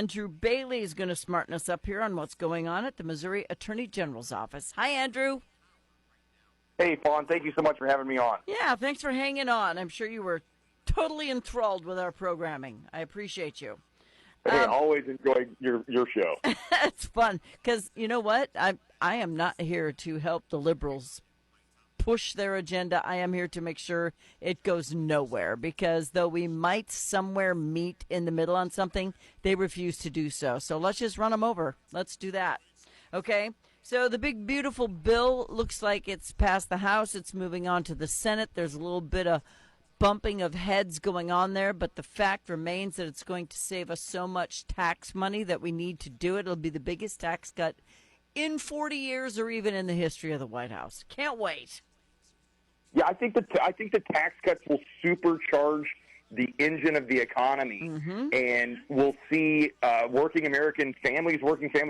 Andrew Bailey is going to smarten us up here on what's going on at the Missouri Attorney General's office. Hi, Andrew. Hey, Fawn, thank you so much for having me on. Yeah, thanks for hanging on. I'm sure you were totally enthralled with our programming. I appreciate you. Hey, always enjoy your show. It's fun because you know what? I am not here to help the liberals push their agenda. I am here to make sure it goes nowhere because though we might somewhere meet in the middle on something, they refuse to do so. So let's just run them over. Let's do that. Okay? So the big, beautiful bill looks like it's passed the House. It's moving on to the Senate. There's a little bit of bumping of heads going on there, but the fact remains that it's going to save us so much tax money that we need to do it. It'll be the biggest tax cut in 40 years or even in the history of the White House. Can't wait. Yeah, I think the tax cuts will supercharge the engine of the economy, and we'll see working families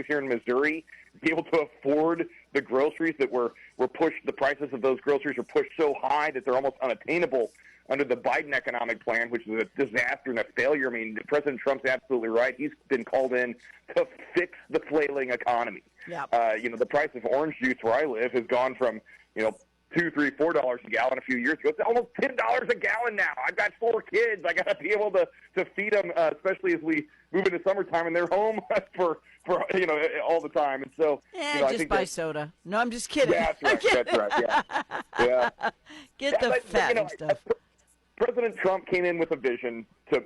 here in Missouri be able to afford the groceries that were pushed. The prices of those groceries are pushed so high that they're almost unattainable under the Biden economic plan, which is a disaster and a failure. I mean, President Trump's absolutely right. He's been called in to fix the flailing economy. Yep. The price of orange juice where I live has gone from, $2, $3, $4 a gallon a few years ago. It's almost $10 a gallon now. I've got 4 kids. I got to be able to feed them, especially as we move into summertime and they're home for all the time. And so, I just buy soda. No, I'm just kidding. Yeah, that's right. Yeah. Get the fat stuff. President Trump came in with a vision to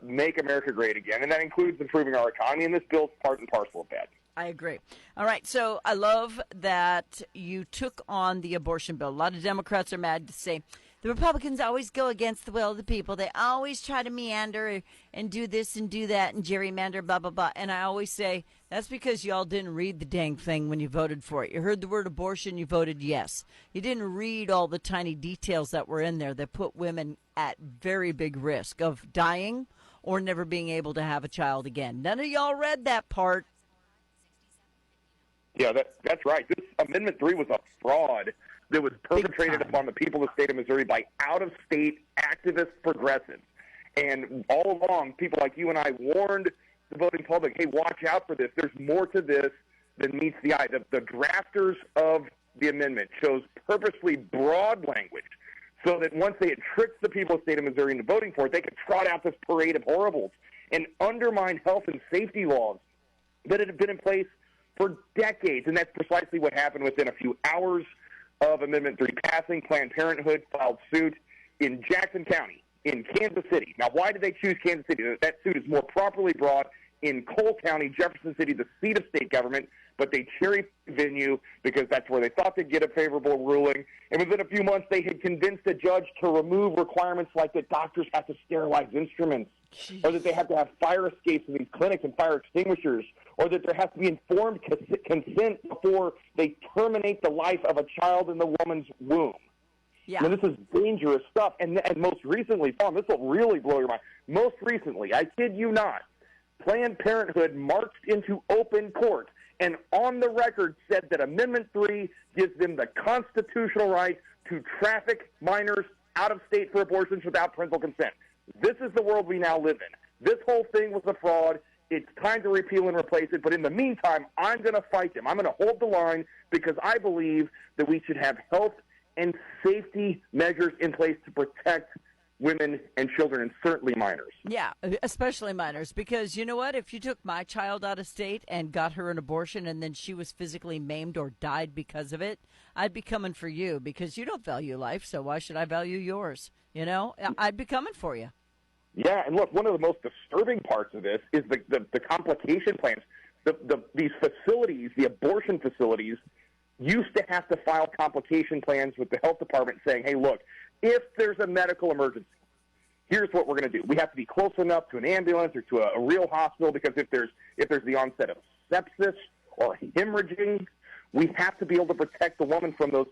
make America great again, and that includes improving our economy, and this bill's part and parcel of that. I agree. All right, so I love that you took on the abortion bill. A lot of Democrats are mad to say the Republicans always go against the will of the people. They always try to meander and do this and do that and gerrymander, blah, blah, blah. And I always say that's because y'all didn't read the dang thing when you voted for it. You heard the word abortion, you voted yes. You didn't read all the tiny details that were in there that put women at very big risk of dying or never being able to have a child again. None of y'all read that part. Yeah, that's right. This Amendment 3 was a fraud that was perpetrated upon the people of the state of Missouri by out-of-state activist progressives. And all along, people like you and I warned the voting public, hey, watch out for this. There's more to this than meets the eye. The drafters of the amendment chose purposely broad language so that once they had tricked the people of the state of Missouri into voting for it, they could trot out this parade of horribles and undermine health and safety laws that had been in place for decades. And that's precisely what happened within a few hours of Amendment 3 passing. Planned Parenthood filed suit in Jackson County, in Kansas City. Now, why did they choose Kansas City? That suit is more properly brought in Cole County, Jefferson City, the seat of state government, but they cherry-picked venue because that's where they thought they'd get a favorable ruling. And within a few months, they had convinced a judge to remove requirements like that doctors have to sterilize instruments, or that they have to have fire escapes in these clinics and fire extinguishers, or that there has to be informed consent before they terminate the life of a child in the woman's womb. Yeah. Now, this is dangerous stuff. And most recently, Tom, this will really blow your mind. Most recently, I kid you not, Planned Parenthood marched into open court and on the record said that Amendment 3 gives them the constitutional right to traffic minors out of state for abortions without parental consent. This is the world we now live in. This whole thing was a fraud. It's time to repeal and replace it. But in the meantime, I'm going to fight them. I'm going to hold the line because I believe that we should have health and safety measures in place to protect women and children, and certainly minors. Yeah, especially minors, because you know what? If you took my child out of state and got her an abortion and then she was physically maimed or died because of it, I'd be coming for you because you don't value life, so why should I value yours? You know, I'd be coming for you. Yeah, and look, one of the most disturbing parts of this is the complication plans. These facilities, the abortion facilities, used to have to file complication plans with the health department saying, hey, look, if there's a medical emergency, here's what we're going to do. We have to be close enough to an ambulance or to a real hospital because if there's the onset of sepsis or hemorrhaging, we have to be able to protect the woman from those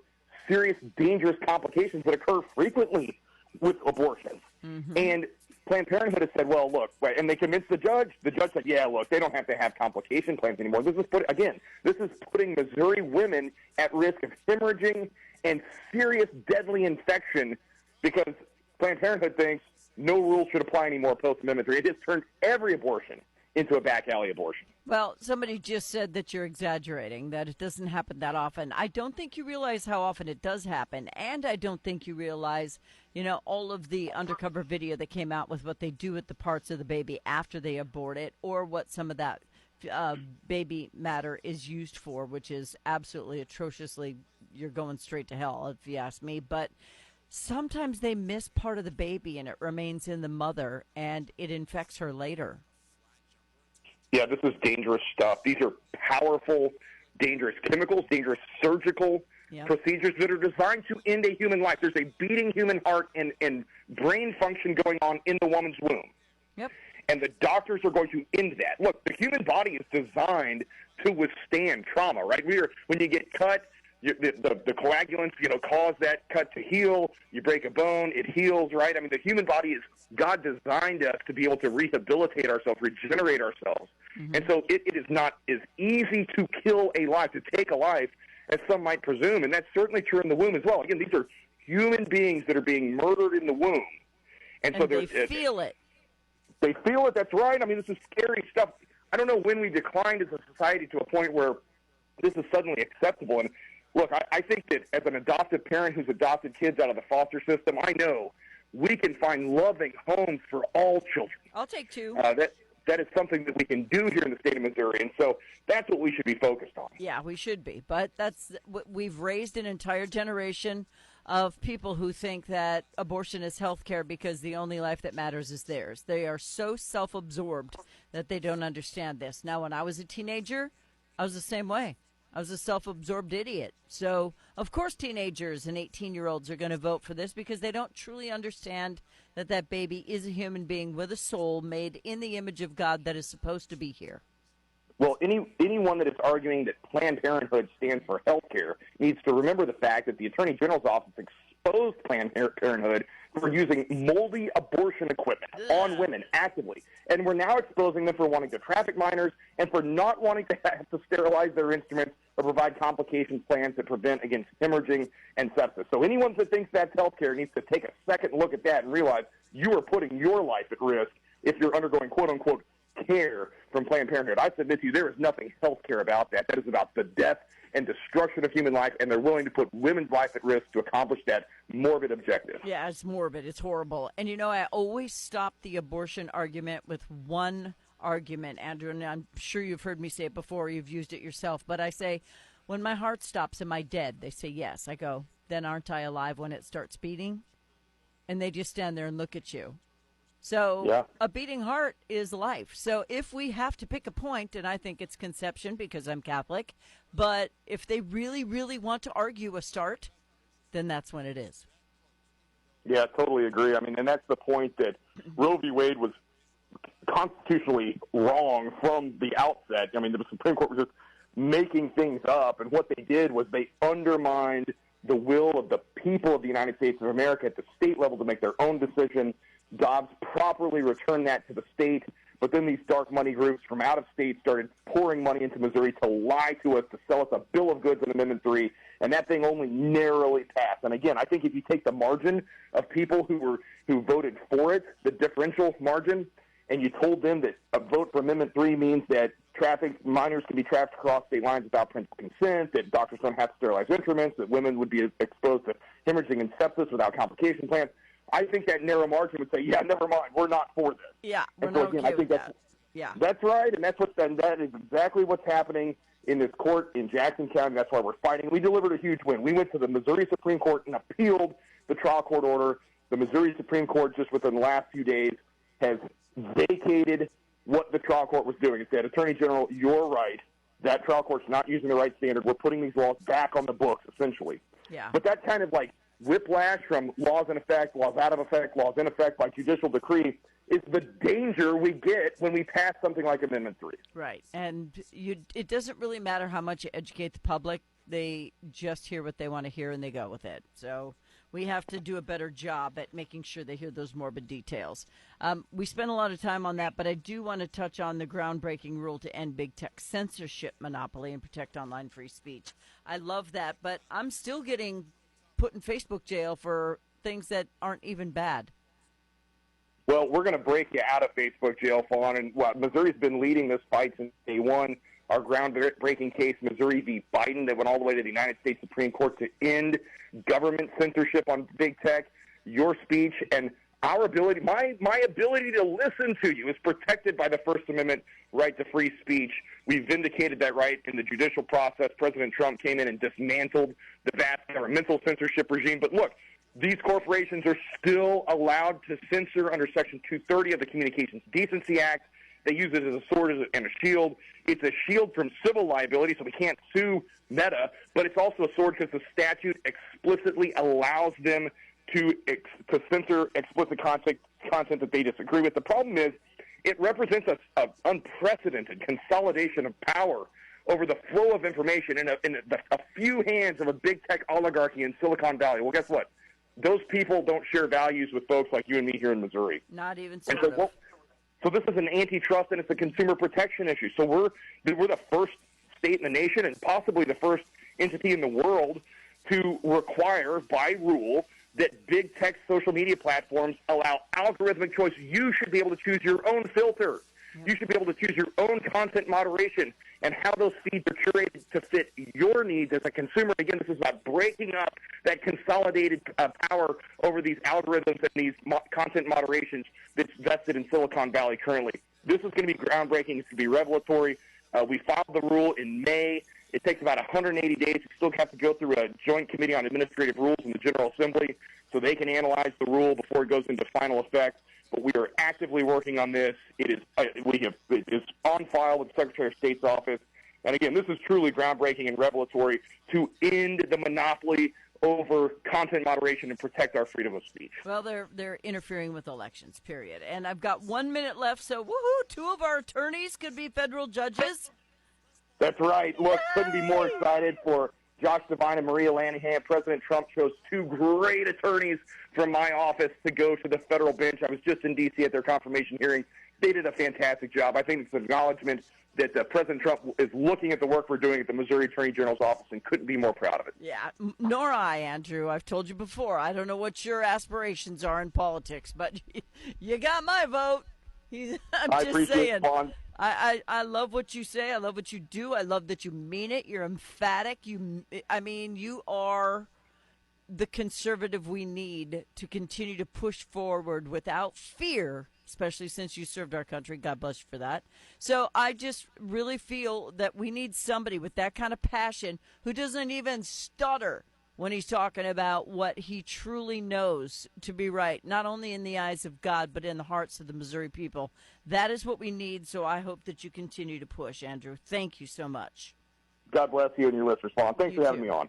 serious, dangerous complications that occur frequently with abortions. Mm-hmm. And Planned Parenthood has said, well, look, and they convinced the judge. The judge said, yeah, look, they don't have to have complication plans anymore. This is putting Missouri women at risk of hemorrhaging and serious deadly infection because Planned Parenthood thinks no rules should apply anymore post-Amendment 3. It has turned every abortion into a back alley abortion. Well, somebody just said that you're exaggerating, that it doesn't happen that often. I don't think you realize how often it does happen, and I don't think you realize, all of the undercover video that came out with what they do with the parts of the baby after they abort it, or what some of that baby matter is used for, which is absolutely atrociously, you're going straight to hell, if you ask me. But sometimes they miss part of the baby, and it remains in the mother, and it infects her later. Yeah, this is dangerous stuff. These are powerful, dangerous chemicals, dangerous surgical procedures that are designed to end a human life. There's a beating human heart and brain function going on in the woman's womb. Yep. And the doctors are going to end that. Look, the human body is designed to withstand trauma, right? When you get cut, the coagulants, cause that cut to heal. You break a bone, it heals, right? I mean, the human body God designed us to be able to rehabilitate ourselves, regenerate ourselves. Mm-hmm. And so it is not as easy to kill a life, to take a life, as some might presume. And that's certainly true in the womb as well. Again, these are human beings that are being murdered in the womb. And so they feel it. They feel it, that's right. I mean, this is scary stuff. I don't know when we declined as a society to a point where this is suddenly acceptable. And look, I think that as an adoptive parent who's adopted kids out of the foster system, I know we can find loving homes for all children. I'll take two. That is something that we can do here in the state of Missouri, and so that's what we should be focused on. Yeah, we should be. But we've raised an entire generation of people who think that abortion is health care because the only life that matters is theirs. They are so self-absorbed that they don't understand this. Now, when I was a teenager, I was the same way. I was a self-absorbed idiot. So, of course, teenagers and 18-year-olds are going to vote for this because they don't truly understand that baby is a human being with a soul made in the image of God that is supposed to be here. Well, anyone that is arguing that Planned Parenthood stands for health care needs to remember the fact that the Attorney General's office exposed Planned Parenthood for using moldy abortion equipment on women actively. And we're now exposing them for wanting to traffic minors and for not wanting to have to sterilize their instruments or provide complications plans that prevent against hemorrhaging and sepsis. So anyone that thinks that's health care needs to take a second look at that and realize you are putting your life at risk if you're undergoing quote-unquote care from Planned Parenthood. I submit to you, there is nothing health care about that. That is about the death and destruction of human life, and they're willing to put women's life at risk to accomplish that morbid objective. Yeah, it's morbid. It's horrible. And, I always stop the abortion argument with one argument, Andrew, and I'm sure you've heard me say it before. You've used it yourself. But I say, when my heart stops, am I dead? They say, yes. I go, then aren't I alive when it starts beating? And they just stand there and look at you. So a beating heart is life. So if we have to pick a point, and I think it's conception because I'm Catholic, but if they really, really want to argue a start, then that's when it is. Yeah, I totally agree. I mean, and that's the point that Roe v. Wade was constitutionally wrong from the outset. I mean, the Supreme Court was just making things up, and what they did was they undermined the will of the people of the United States of America at the state level to make their own decision. Dobbs properly returned that to the state, but then these dark money groups from out of state started pouring money into Missouri to lie to us, to sell us a bill of goods in Amendment 3, and that thing only narrowly passed. And again, I think if you take the margin of people who voted for it, the differential margin, and you told them that a vote for Amendment 3 means that minors can be trafficked across state lines without parental consent, that doctors don't have to sterilize instruments, that women would be exposed to hemorrhaging and sepsis without complication plans, I think that narrow margin would say, yeah, never mind, we're not for this. Yeah, we're not okay with that. Yeah. That's right, and that is exactly what's happening in this court in Jackson County. That's why we're fighting. We delivered a huge win. We went to the Missouri Supreme Court and appealed the trial court order. The Missouri Supreme Court, just within the last few days, has vacated what the trial court was doing. It said, Attorney General, you're right. That trial court's not using the right standard. We're putting these laws back on the books, essentially. Yeah. But that kind of like whiplash from laws in effect, laws out of effect, laws in effect by judicial decree is the danger we get when we pass something like Amendment 3. Right. And it doesn't really matter how much you educate the public. They just hear what they want to hear and they go with it. So we have to do a better job at making sure they hear those morbid details. We spent a lot of time on that, but I do want to touch on the groundbreaking rule to end big tech censorship monopoly and protect online free speech. I love that, but I'm still getting put in Facebook jail for things that aren't even bad. Well, we're going to break you out of Facebook jail, Fawn. And Missouri's been leading this fight since day one. Our groundbreaking case, Missouri v. Biden, that went all the way to the United States Supreme Court to end government censorship on big tech. Your speech and our ability, my ability to listen to you is protected by the First Amendment right to free speech. We vindicated that right in the judicial process. President Trump came in and dismantled the vast governmental censorship regime. But look, these corporations are still allowed to censor under Section 230 of the Communications Decency Act. They use it as a sword and a shield. It's a shield from civil liability, so we can't sue Meta, but it's also a sword because the statute explicitly allows them to censor explicit content that they disagree with. The problem is it represents an unprecedented consolidation of power over the flow of information in a few hands of a big tech oligarchy in Silicon Valley. Well, guess what? Those people don't share values with folks like you and me here in Missouri. Not even sort of. So this is an antitrust and it's a consumer protection issue. So we're the first state in the nation and possibly the first entity in the world to require by rule that big tech social media platforms allow algorithmic choice. You should be able to choose your own filter. You should be able to choose your own content moderation and how those feeds are curated to fit your needs as a consumer. Again, this is about breaking up that consolidated power over these algorithms and these content moderations that's vested in Silicon Valley currently. This is going to be groundbreaking. It's going to be revelatory. We filed the rule in May. It takes about 180 days. We still have to go through a joint committee on administrative rules in the General Assembly so they can analyze the rule before it goes into final effect. But we are actively working on this. It is on file with the Secretary of State's office. And again, this is truly groundbreaking and revelatory to end the monopoly over content moderation and protect our freedom of speech. Well, they're interfering with elections, period. And I've got 1 minute left, so woohoo, 2 of our attorneys could be federal judges. That's right. Look, couldn't be more excited for Josh Devine and Maria Lanahan. President Trump chose 2 great attorneys from my office to go to the federal bench. I was just in D.C. at their confirmation hearing. They did a fantastic job. I think it's an acknowledgement that President Trump is looking at the work we're doing at the Missouri Attorney General's office and couldn't be more proud of it. Yeah, nor I, Andrew. I've told you before. I don't know what your aspirations are in politics, but you got my vote. I'm just saying. I love what you say. I love what you do. I love that you mean it. You're emphatic. You are the conservative we need to continue to push forward without fear, especially since you served our country. God bless you for that. So I just really feel that we need somebody with that kind of passion who doesn't even stutter when he's talking about what he truly knows to be right, not only in the eyes of God, but in the hearts of the Missouri people. That is what we need, so I hope that you continue to push, Andrew. Thank you so much. God bless you and your listeners, Fawn. Thanks for having me on.